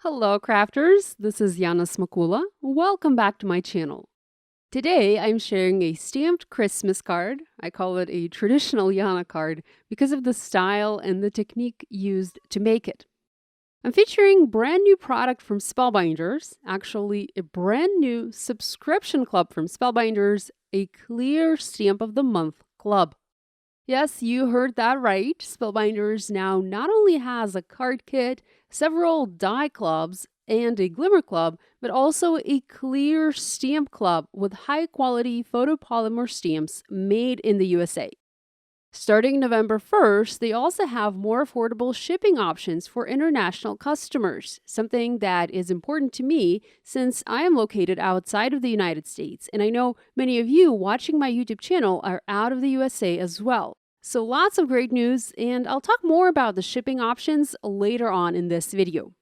Hello crafters, this is Yana Smakula. Welcome back to my channel. Today I'm sharing a stamped Christmas card. I call it a traditional Yana card because of the style and the technique used to make it. I'm featuring brand new product from Spellbinders, actually a brand new subscription club from Spellbinders, a clear stamp of the month club. Yes, you heard that right. Spellbinders now not only has a card kit, several die clubs, and a glimmer club, but also a clear stamp club with high-quality photopolymer stamps made in the USA. Starting November 1st, they also have more affordable shipping options for international customers, something that is important to me since I am located outside of the United States, and I know many of you watching my YouTube channel are out of the USA as well. So lots of great news, and I'll talk more about the shipping options later on in this video.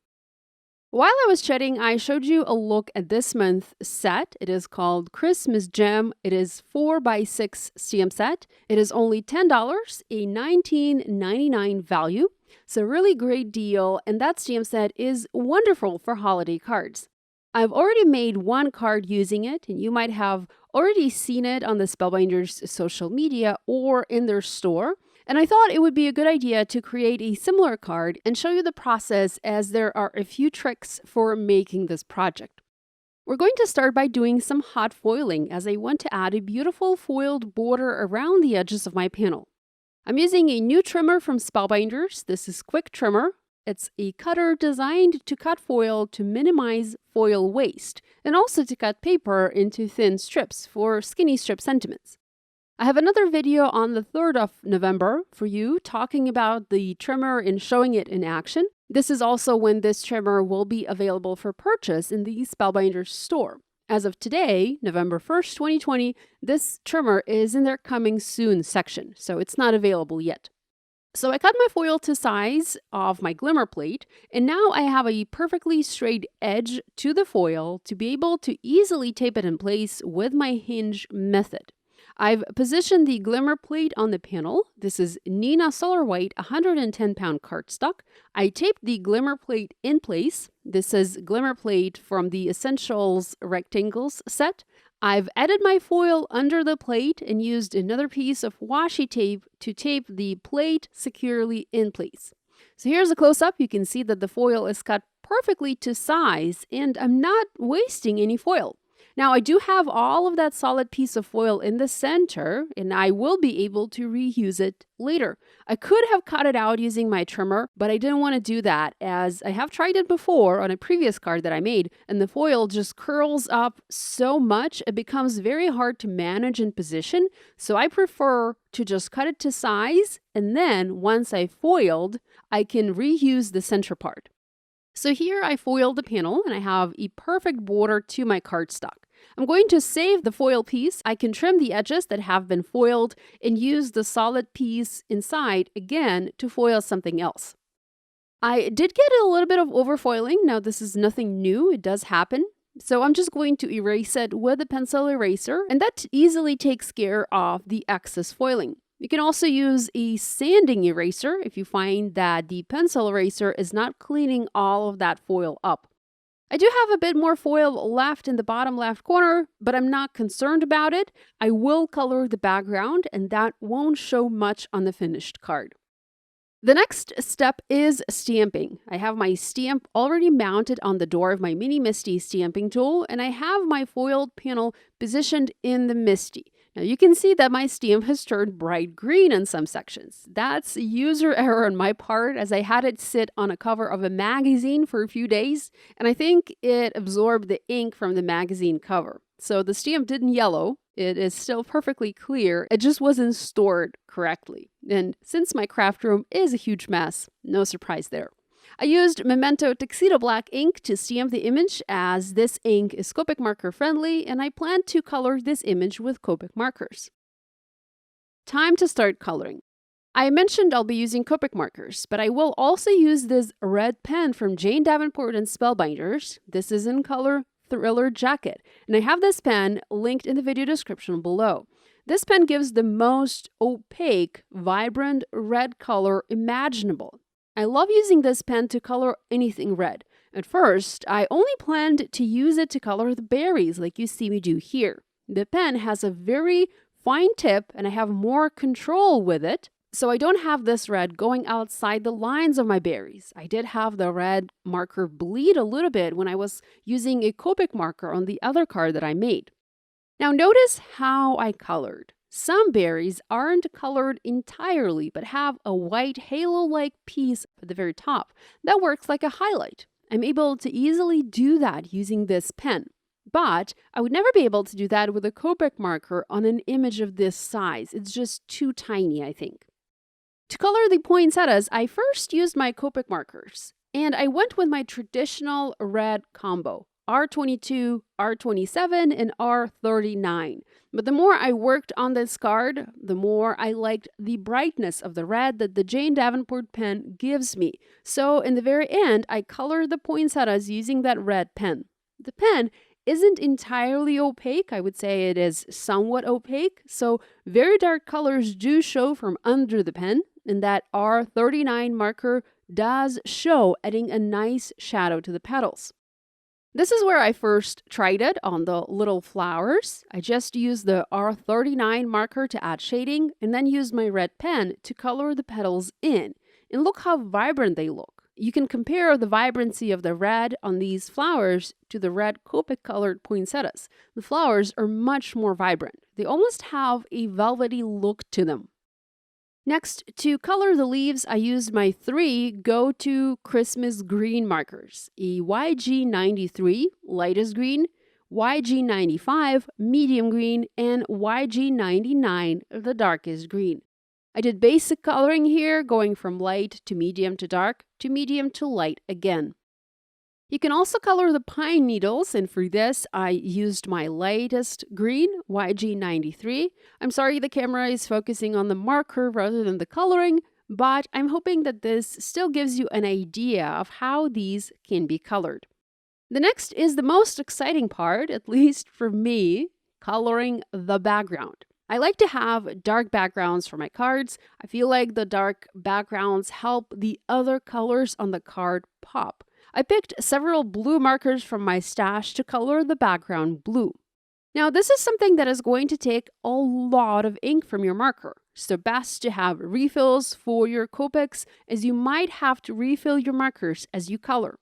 While I was chatting, I showed you a look at this month's set. It is called Christmas Gem. It is 4x6 stamp set. It is only $10, a $19.99 value. So really great deal, and that stamp set is wonderful for holiday cards. I've already made one card using it, and you might have already seen it on the Spellbinders social media or in their store. And I thought it would be a good idea to create a similar card and show you the process, as there are a few tricks for making this project. We're going to start by doing some hot foiling, as I want to add a beautiful foiled border around the edges of my panel. I'm using a new trimmer from Spellbinders. This is Quick Trimmer. It's a cutter designed to cut foil to minimize foil waste, and also to cut paper into thin strips for skinny strip sentiments. I have another video on the 3rd of November for you talking about the trimmer and showing it in action. This is also when this trimmer will be available for purchase in the Spellbinders store. As of today, November 1st, 2020, this trimmer is in their coming soon section, so it's not available yet. So I cut my foil to size of my glimmer plate, and now I have a perfectly straight edge to the foil to be able to easily tape it in place with my hinge method. I've positioned the glimmer plate on the panel. This is Nina Solar White 110-pound cardstock. I taped the glimmer plate in place. This is glimmer plate from the Essentials Rectangles set. I've added my foil under the plate and used another piece of washi tape to tape the plate securely in place. So here's a close-up. You can see that the foil is cut perfectly to size, and I'm not wasting any foil. Now, I do have all of that solid piece of foil in the center, and I will be able to reuse it later. I could have cut it out using my trimmer, but I didn't want to do that, as I have tried it before on a previous card that I made, and the foil just curls up so much it becomes very hard to manage and position. So I prefer to just cut it to size, and then once I've foiled, I can reuse the center part. So here I foiled the panel, and I have a perfect border to my cardstock. I'm going to save the foil piece. I can trim the edges that have been foiled and use the solid piece inside again to foil something else. I did get a little bit of overfoiling. Now, this is nothing new. It does happen. So I'm just going to erase it with a pencil eraser, and that easily takes care of the excess foiling. You can also use a sanding eraser if you find that the pencil eraser is not cleaning all of that foil up. I do have a bit more foil left in the bottom left corner, but I'm not concerned about it. I will color the background, and that won't show much on the finished card. The next step is stamping. I have my stamp already mounted on the door of my Mini Misty stamping tool, and I have my foiled panel positioned in the Misty. Now you can see that my stamp has turned bright green in some sections. That's a user error on my part, as I had it sit on a cover of a magazine for a few days, and I think it absorbed the ink from the magazine cover. So the stamp didn't yellow. It is still perfectly clear. It just wasn't stored correctly. And since my craft room is a huge mess, no surprise there. I used Memento Tuxedo Black ink to stamp the image, as this ink is Copic marker friendly, and I plan to color this image with Copic markers. Time to start coloring. I mentioned I'll be using Copic markers, but I will also use this red pen from Jane Davenport and Spellbinders. This is in color Thriller Jacket, and I have this pen linked in the video description below. This pen gives the most opaque, vibrant red color imaginable. I love using this pen to color anything red. At first, I only planned to use it to color the berries like you see me do here. The pen has a very fine tip and I have more control with it, so I don't have this red going outside the lines of my berries. I did have the red marker bleed a little bit when I was using a Copic marker on the other card that I made. Now notice how I colored. Some berries aren't colored entirely but have a white halo-like piece at the very top that works like a highlight. I'm able to easily do that using this pen. But I would never be able to do that with a Copic marker on an image of this size. It's just too tiny, I think. To color the poinsettias, I first used my Copic markers, and I went with my traditional red combo, R22, R27, and R39. But the more I worked on this card, the more I liked the brightness of the red that the Jane Davenport pen gives me. So in the very end, I colored the poinsettias using that red pen. The pen isn't entirely opaque. I would say it is somewhat opaque, so very dark colors do show from under the pen, and that R39 marker does show, adding a nice shadow to the petals. This is where I first tried it on the little flowers. I just used the R39 marker to add shading and then used my red pen to color the petals in. And look how vibrant they look. You can compare the vibrancy of the red on these flowers to the red Copic-colored poinsettias. The flowers are much more vibrant. They almost have a velvety look to them. Next, to color the leaves, I used my 3 go-to Christmas green markers, a YG93, lightest green, YG95, medium green, and YG99, the darkest green. I did basic coloring here, going from light to medium to light again. You can also color the pine needles, and for this, I used my lightest green, YG93. I'm sorry the camera is focusing on the marker rather than the coloring, but I'm hoping that this still gives you an idea of how these can be colored. The next is the most exciting part, at least for me, coloring the background. I like to have dark backgrounds for my cards. I feel like the dark backgrounds help the other colors on the card pop. I picked several blue markers from my stash to color the background blue. Now, this is something that is going to take a lot of ink from your marker, so best to have refills for your Copics, as you might have to refill your markers as you color.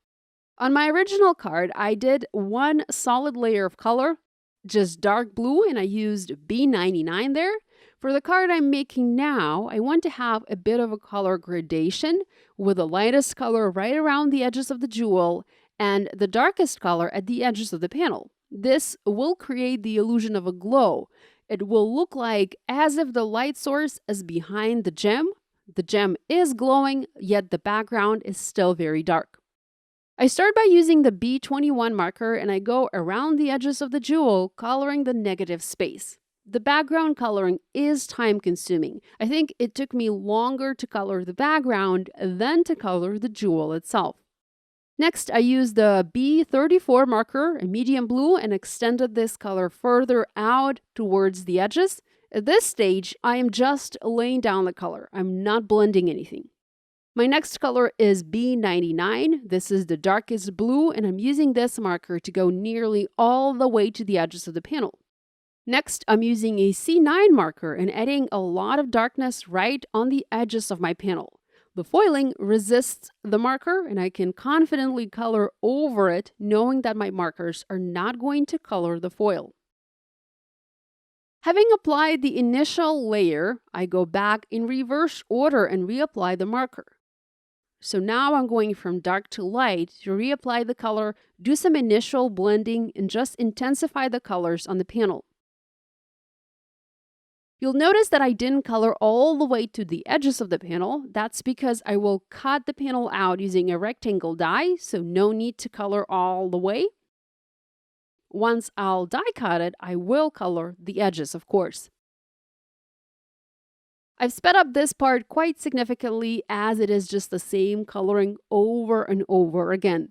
On my original card, I did one solid layer of color, just dark blue, and I used B99 there. For the card I'm making now, I want to have a bit of a color gradation with the lightest color right around the edges of the jewel and the darkest color at the edges of the panel. This will create the illusion of a glow. It will look like as if the light source is behind the gem. The gem is glowing, yet the background is still very dark. I start by using the B21 marker and I go around the edges of the jewel, coloring the negative space. The background coloring is time-consuming. I think it took me longer to color the background than to color the jewel itself. Next, I used the B34 marker, a medium blue, and extended this color further out towards the edges. At this stage, I am just laying down the color. I'm not blending anything. My next color is B99. This is the darkest blue, and I'm using this marker to go nearly all the way to the edges of the panel. Next, I'm using a C9 marker and adding a lot of darkness right on the edges of my panel. The foiling resists the marker, and I can confidently color over it, knowing that my markers are not going to color the foil. Having applied the initial layer, I go back in reverse order and reapply the marker. So now I'm going from dark to light to reapply the color, do some initial blending, and just intensify the colors on the panel. You'll notice that I didn't color all the way to the edges of the panel. That's because I will cut the panel out using a rectangle die, so no need to color all the way. Once I'll die cut it, I will color the edges, of course. I've sped up this part quite significantly as it is just the same coloring over and over again.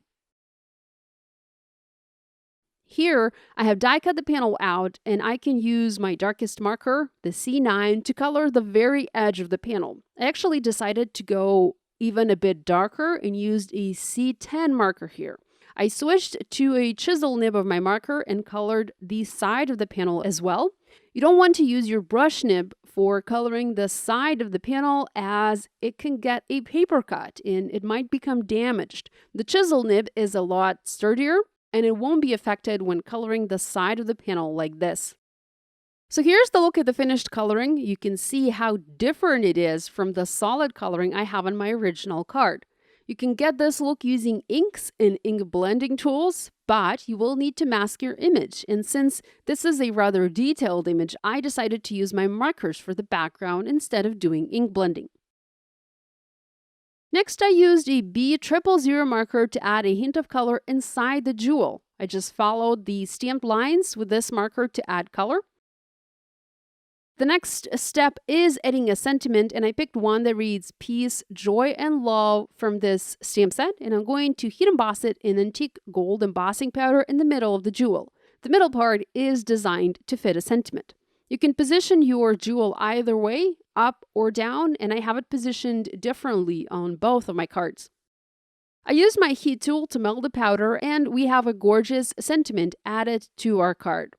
Here, I have die cut the panel out and I can use my darkest marker, the C9, to color the very edge of the panel. I actually decided to go even a bit darker and used a C10 marker here. I switched to a chisel nib of my marker and colored the side of the panel as well. You don't want to use your brush nib for coloring the side of the panel as it can get a paper cut and it might become damaged. The chisel nib is a lot sturdier and it won't be affected when coloring the side of the panel like this. So here's the look at the finished coloring. You can see how different it is from the solid coloring I have on my original card. You can get this look using inks and ink blending tools, but you will need to mask your image. And since this is a rather detailed image, I decided to use my markers for the background instead of doing ink blending. Next, I used a B000 marker to add a hint of color inside the jewel. I just followed the stamped lines with this marker to add color. The next step is adding a sentiment, and I picked one that reads Peace, Joy, and Love from this stamp set, and I'm going to heat emboss it in antique gold embossing powder in the middle of the jewel. The middle part is designed to fit a sentiment. You can position your jewel either way, up or down, and I have it positioned differently on both of my cards. I used my heat tool to melt the powder, and we have a gorgeous sentiment added to our card.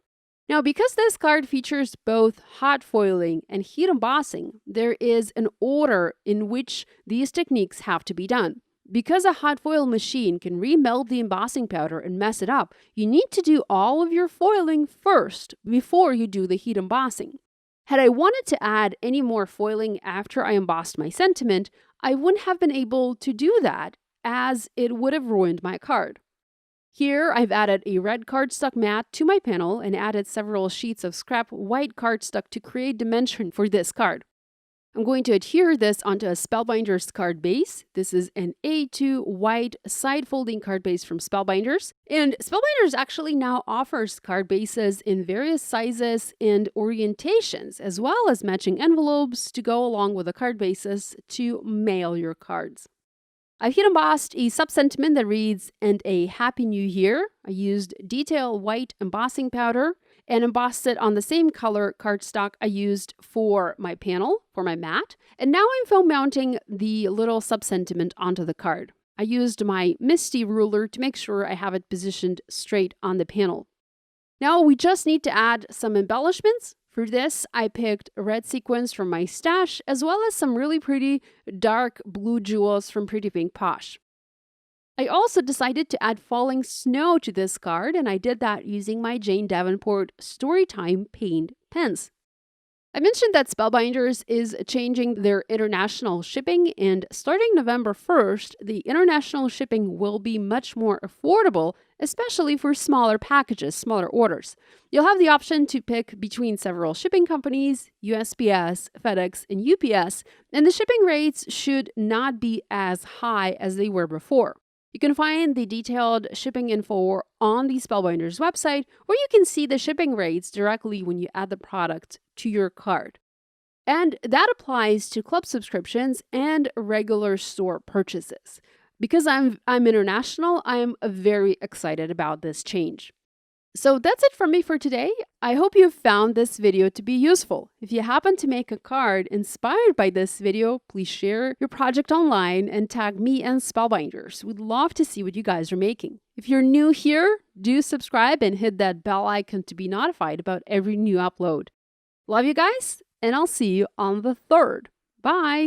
Now, because this card features both hot foiling and heat embossing, there is an order in which these techniques have to be done. Because a hot foil machine can remelt the embossing powder and mess it up, you need to do all of your foiling first before you do the heat embossing. Had I wanted to add any more foiling after I embossed my sentiment, I wouldn't have been able to do that, as it would have ruined my card. Here, I've added a red cardstock mat to my panel and added several sheets of scrap white cardstock to create dimension for this card. I'm going to adhere this onto a Spellbinders card base. This is an A2 white side-folding card base from Spellbinders. And Spellbinders actually now offers card bases in various sizes and orientations, as well as matching envelopes to go along with the card bases to mail your cards. I've heat embossed a sub-sentiment that reads, and a Happy New Year. I used detail white embossing powder and embossed it on the same color cardstock I used for my panel, for my mat. And now I'm foam mounting the little sub-sentiment onto the card. I used my Misty ruler to make sure I have it positioned straight on the panel. Now we just need to add some embellishments. For this, I picked red sequins from my stash, as well as some really pretty dark blue jewels from Pretty Pink Posh. I also decided to add falling snow to this card, and I did that using my Jane Davenport Storytime paint pens. I mentioned that Spellbinders is changing their international shipping, and starting November 1st, the international shipping will be much more affordable, especially for smaller packages, smaller orders. You'll have the option to pick between several shipping companies, USPS, FedEx, and UPS, and the shipping rates should not be as high as they were before. You can find the detailed shipping info on the Spellbinders website, or you can see the shipping rates directly when you add the product to your card. And that applies to club subscriptions and regular store purchases. Because I'm international, I'm very excited about this change. So that's it from me for today. I hope you found this video to be useful. If you happen to make a card inspired by this video, please share your project online and tag me and Spellbinders. We'd love to see what you guys are making. If you're new here, do subscribe and hit that bell icon to be notified about every new upload. Love you guys, and I'll see you on the 3rd. Bye!